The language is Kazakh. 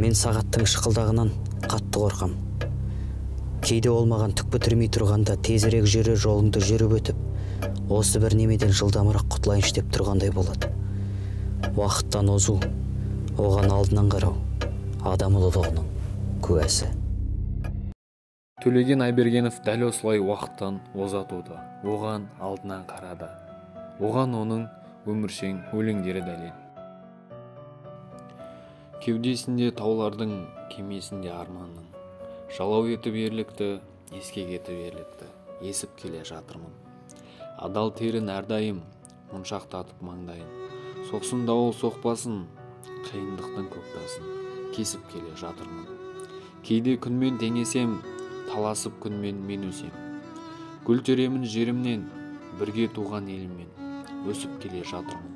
Мен сағаттың шықылдағынан қатты қорқам. Кейде ол маған түк бітірмей тұрғанда тезірек жүрер жолыңды жүріп өтіп, осы бір немеден жылдамырақ құтылайыншы деп тұрғандай болады. Уақыттан озу, оған алдынан қарау, адам ұлылығының куәсі. Төлеген Айбергенов дәл осылай уақыттан озатуды, оған алдынан қарады. Оған оның өміршең өлеңдері дәлел. Кеудесінде таулардың, кемесінде арманның, жалау етіп ерлікті, еске кетіп ерлікті, есіп келе жатырмын. Адал терін әрдайым, мұншақтатып маңдайын, соқсын дауыл соқпасын, қиындықтың көктасын, кесіп келе жатырмын. Кейде күнмен теңесем, таласып күнмен мен өсем. Гүл теремін жерімнен, бірге туған еліммен, өсіп келе жатырмын.